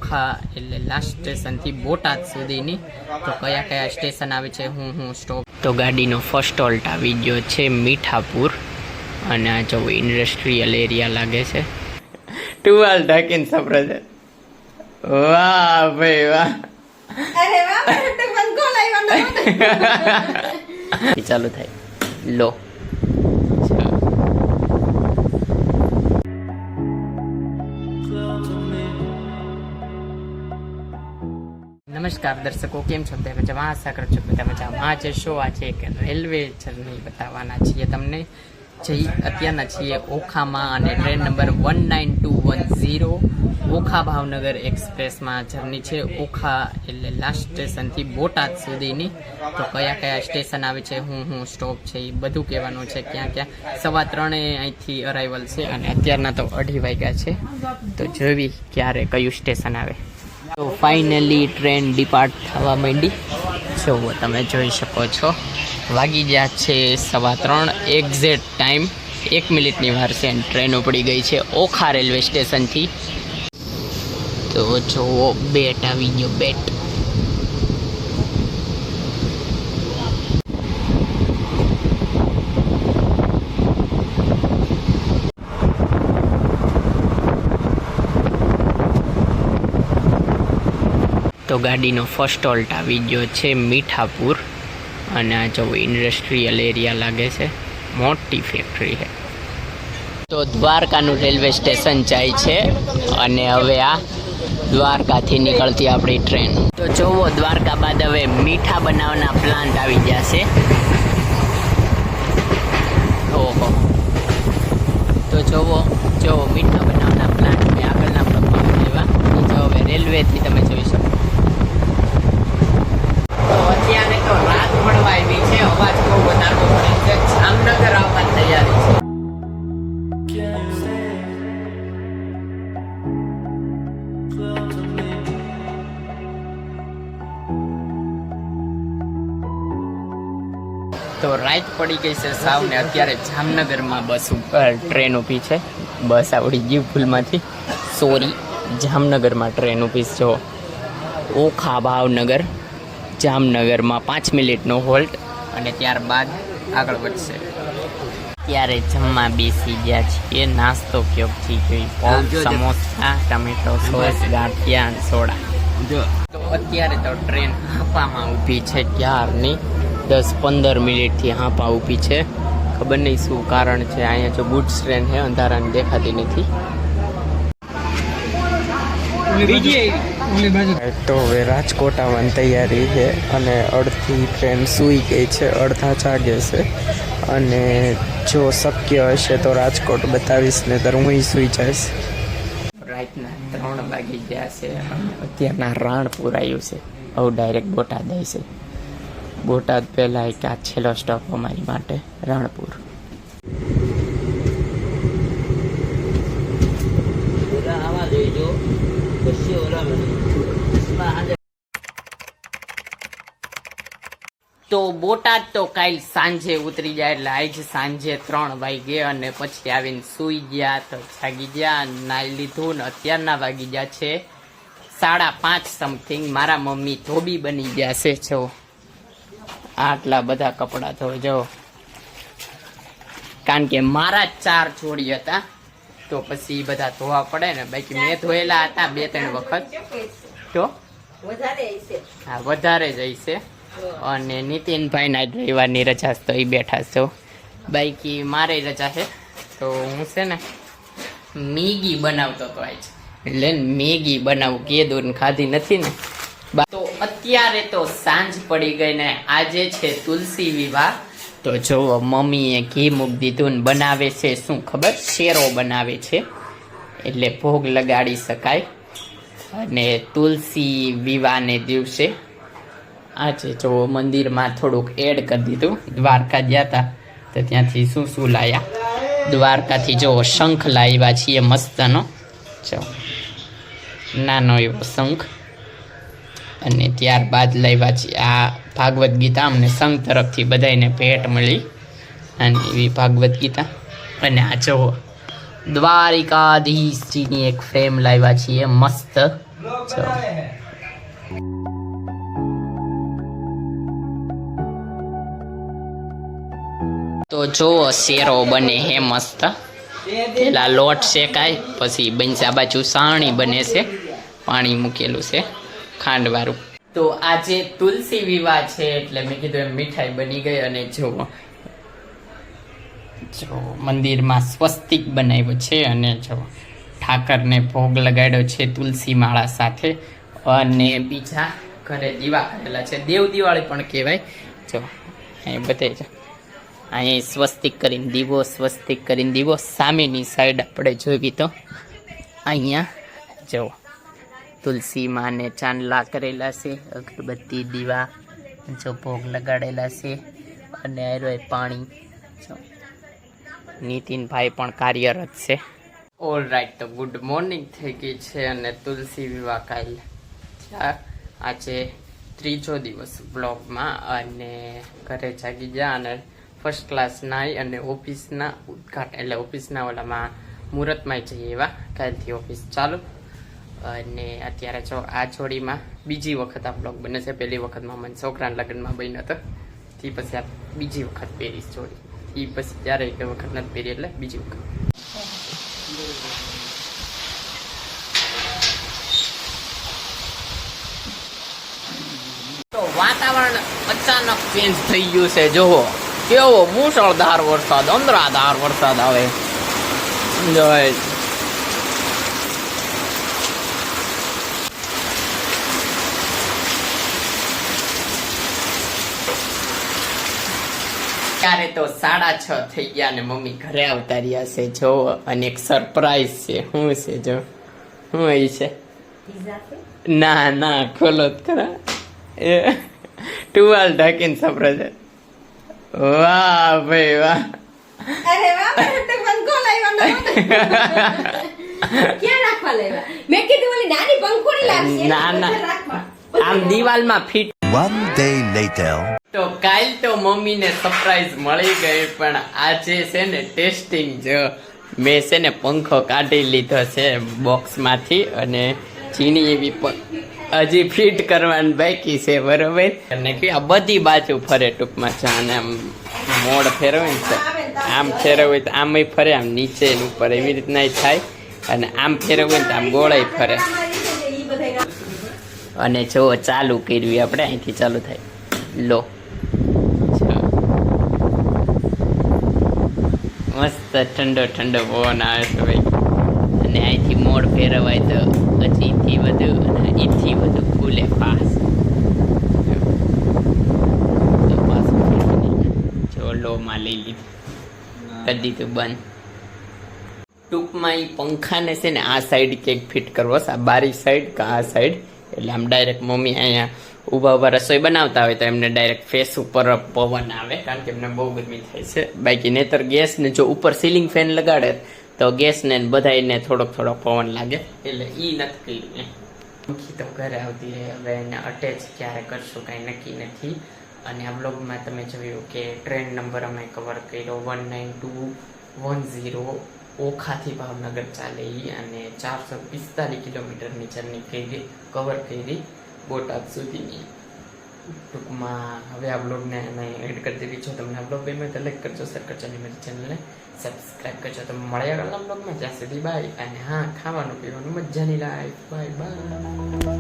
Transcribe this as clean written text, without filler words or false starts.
ઓખા એટલે લાસ્ટ સ્ટેશનથી બોટાદ સુધીની તો કયા કયા સ્ટેશન આવે છે હું સ્ટોપ. તો ગાડીનો ફર્સ્ટ હોલ્ટ આવી ગયો છે મીઠાપુર અને આ જો ઇન્ડસ્ટ્રીયલ એરિયા લાગે છે. ટુવાલ ઢાંકીને સપરે છે. વાહ ભાઈ વાહ. અરે વાહ પણ ગોલ આવ્યો ચાલુ થાય લો. નમસ્કાર દર્શકો, કેમ છો? તમે જવા આશા કરું છું કે તમે મજામાં જશો. આજે એક રેલવે જર્ની બતાવવાના છીએ તમને. અત્યારના છીએ ઓખામાં અને ટ્રેન નંબર 19210 ઓખા ભાવનગર એક્સપ્રેસમાં જર્ની છે. ઓખા એટલે લાસ્ટ સ્ટેશનથી બોટાદ સુધીની તો કયા કયા સ્ટેશન આવે છે હું સ્ટોપ છે એ બધું કહેવાનું છે. ક્યાં ક્યાં 3:15 અહીંથી અરાઇવલ છે અને અત્યારના તો 2:30 વાગ્યા છે. તો જોવી ક્યારે કયું સ્ટેશન આવે. તો ફાઇનલી ટ્રેન ડિપાર્ટ થવા માંડી. જો તમે જોઈ શકો છો વાગી ગયા છે 3:15 એક્ઝેક્ટ ટાઈમ. 1 મિનિટની વાર છે અને ટ્રેન ઉપડી ગઈ છે ઓખા રેલવે સ્ટેશનથી. તો જુઓ બેટ આવી ગયો બેટ. તો ગાડીનો ફર્સ્ટ હોલ્ટ આવી ગયો છે મીઠાપુર અને આ જો ઇન્ડસ્ટ્રીયલ એરિયા લાગે છે, મોટી ફેક્ટરી છે. તો દ્વારકાનું રેલવે સ્ટેશન જાય છે અને હવે આ દ્વારકાથી નીકળતી આપણી ટ્રેન. તો જોવો દ્વારકા બાદ હવે મીઠા બનાવવાના પ્લાન્ટ આવી ગયા છે. ઓહો, તો જોવો મીઠા બનાવવાના પ્લાન્ટ મેં આગળના બ્લોકમાં લેવા. તો હવે રેલવેથી તમે જોઈ શકો. અત્યારે તો રાત પડવા આવી છે, અવાજ બહુ વધારવો પડે છે. જામનગર આવવાની તૈયારી છે. તો રાત પડી ગઈ છે સાવ ને અત્યારે જામનગરમાં બસ ઉપર ટ્રેન ઊભી છે. બસ આવડી ગઈ ભૂલમાંથી, સોરી. જામનગરમાં ટ્રેન ઊભી છે. જો ઓખા ભાવનગર જામનગરમાં 5 મિનિટનો હોલ્ટ અને ત્યારબાદ આગળ વધશે. ત્યારે જમવા બેસી ગયા છીએ. નાસ્તો કયો થઈ ગઈ, સમોસા, ટમેટો સોસ, ગાંઠિયા અને સોડા. તો અત્યારે તો ટ્રેન હાપામાં ઊભી છે ક્યારની. 10-15 મિનિટથી હાપા ઊભી છે. ખબર નહીં શું કારણ છે. અહીંયા જો ગુડ્સ ટ્રેન છે, અંધારાની દેખાતી નથી. તો હવે રાજકોટ આવવાની તૈયારી છે અને અડધી ટ્રેન સૂઈ ગઈ છે, અડધા જાગે છે. અને જો શક્ય હશે તો રાજકોટ બતાવીશ, ને તો હું સૂઈ જઈશ. રાતના 3 વાગી ગયા છે. અત્યારના રાણપુર આવ્યું છે. હવે ડાયરેક્ટ બોટાદ આવી છે. બોટાદ પહેલાં એક આ છેલ્લો સ્ટોપ અમારી માટે રાણપુર. તો બોટાદ તો કાલ સાંજે ઉતરી જાય એટલે આજ સાંજે 3 વાગે અને પછી આવીને સૂઈ ગયા. તો જાગી ગયા, નાઈ લીધું ને અત્યારના વાગી ગયા છે 5:30 સમથિંગ. મારા મમ્મી ધોબી બની ગયા છે. જો આટલા બધા કપડાં ધોજો, કારણ કે મારા 4 જોડી હતા તો પછી બધા ધોવા પડે ને. બાકી મેં ધોયેલા હતા 2-3 વખત. તો હા, વધારે જ હશે. અને નીતિનભાઈ ના રવિવારની રજા તો એ બેઠા છો. બાકી મારે રજા છે તો હું છે ને મેગી બનાવતો હતો આજ. એટલે મેગી બનાવું કીધું ને ખાધી નથી ને. તો અત્યારે તો સાંજ પડી ગઈ ને આજે છે તુલસી વિવાહ. તો જો મમ્મીએ ઘી મૂકી દીધું ને બનાવે છે શું ખબર, શેરો બનાવે છે એટલે ભોગ લગાડી શકાય. અને તુલસી વિવાહને દિવસે આજે જો મંદિરમાં થોડુંક એડ કરી દીધું. દ્વારકા ગયા હતા તો ત્યાંથી શું લાયા. દ્વારકાથી જો શંખ લાવ્યા છીએ મસ્તનો, જો નાનો એવો શંખ. અને ત્યારબાદ લાવ્યા છીએ આ ભાગવદ્ ગીતા. અમને સંઘ તરફથી બધાને ભેટ મળી અને એવી ભાગવદ્ ગીતા. અને આ જો દ્વારિકાધીશજીની એક ફ્રેમ લાવ્યા છીએ મસ્ત તો જો શેરો બને હે મસ્ત. પેલા લોટ શેકાય પછી બનસા બાજુ સાણી બને છે, પાણી મૂકેલું છે ખાંડવાળું. તો આજે તુલસી વિવાહ છે એટલે મેં કીધું એમ મીઠાઈ બની ગઈ. અને જો મંદિરમાં સ્વસ્તિક બનાવ્યો છે અને જો ઠાકરને ભોગ લગાડ્યો છે તુલસી માળા સાથે. અને બીજા ઘરે દીવા કરેલા છે, દેવ દિવાળી પણ કહેવાય. જો અહીં બતાવી છે, અહીં સ્વસ્તિક કરીને દીવો, સ્વસ્તિક કરીને દીવો. સામેની સાઈડ આપણે જોઈ તો અહીંયા જો તુલસી માને ચાંદલા કરેલા છે, અગરબત્તી દીવા જો ભોગ લગાડેલા છે. અને આરોય પાણી જો નીતિનભાઈ પણ કાર્યરત છે. ઓલ રાઈટ, તો ગુડ મોર્નિંગ થઈ ગઈ છે અને તુલસી વિવાહ કાલ આજે ત્રીજો દિવસ બ્લોગમાં. અને ઘરે જાગી ગયા અને ફર્સ્ટ ક્લાસ નાઈ અને ઓફિસના ઉદઘાટન એટલે ઓફિસના ઓલામાં મુહૂર્તમાં જઈએ એવા. કાલથી ઓફિસ ચાલુ. અને અત્યારે જો આ જોડીમાં બીજી વખત આ બ્લોગ બને છે. પહેલી વખતમાં મને છોકરાના લગ્નમાં બન્યો હતો, તે પછી આ બીજી વખત પહેરીશ જોડી. એ પછી ત્યારે એક વખત નથી પહેરી એટલે બીજી વખત. તો વાતાવરણ અચાનક ચેન્જ થઈ ગયું છે. જોવો કેવો મુશળધાર વરસાદ, અંધરાધાર વરસાદ આવે. ત્યારે તો 6:30 થઈ ગયા અને મમ્મી ઘરે આવતા રહ્યા છે. જો અને એક સરપ્રાઈઝ છે. શું છે? જો શું એ છે? ના ના, ખોલો જ ખરા. એ ટુવાલ ઢાંકીને સરપ્રાઈઝ. વાહ ભાઈ વાહ. અરે વાહ, પંખો લાવ્યો. ક્યાં રાખવા લાવ્યા? મેં કીધું ઓલી નાની પંખોડી લાવશે. ના ના, આમ દિવાલમાં ફિટ. One day later. તો કાલ તો મમ્મીને સરપ્રાઈઝ મળી ગઈ, પણ આજે છે ને ટેસ્ટિંગ. જો મેં છે ને પંખો કાઢી લીધો છે બોક્સમાંથી અને ચીની એવી હજી ફિટ કરવાની બાકી છે, બરોબર. અને આ બધી બાજુ ફરે ટૂંકમાં છે. અને આમ મોડ ફેરવે ને આમ ફેરવે તો આમ ફરે, આમ નીચે ઉપર એવી રીતના થાય. અને આમ ફેરવે ને આમ ગોળાઈ ફરે. અને જો ચાલુ કર્યું આપણે, અહીંથી ચાલુ થાય. લો મસ્ત ઠંડો ઠંડો પવન આવે છે ભાઈ. અને અહીંથી મોડ ફેરવાય તો પછી ઈથી વધુ અને ઈથી વધુ ખુલે પાસ. જો લોમાં લઈ લીધું, કરી દીધું બંધ. ટૂંકમાં એ પંખાને છે ને આ સાઈડ કેક ફિટ કરવો છે, આ બારી સાઈડ કે આ સાઈડ. એટલે આમ ડાયરેક્ટ મમ્મી અહીંયા ઊભા ઊભા રસોઈ બનાવતા હોય તો એમને ડાયરેક્ટ ફેસ ઉપર પવન આવે, કારણ કે એમને બહુ ગરમી થાય છે. બાકી નહીતર ગેસને જો ઉપર સીલિંગ ફેન લગાડે તો ગેસને બધાને થોડોક પવન લાગે. એટલે એ નથી કર્યું. પંખી તો ઘરે આવતી રહે, હવે એને અટેચ ક્યારે કરશું કાંઈ નક્કી નથી. અને આ બ્લોગમાં તમે જોયું કે ટ્રેન નંબર અમે કવર કર્યો 19210 ઓખાથી ભાવનગર ચાલે એ. અને 445 કિલોમીટરની જર્ની કવર કરી બોટાદ સુધીની. ટૂંકમાં હવે આ બ્લોગને અમે એડ કરી દેવી. જો તમને આ બ્લોગ ગમ્યો તો લાઈક કરજો, શેર કરજો અને મારી ચેનલને સબસ્ક્રાઈબ કરજો. તો મળ્યા આગળના બ્લોગમાં. જ્યાં સુધી બાય. અને હા, ખાવાનું પીવાનું મજાની લાઈફ. Bye bye.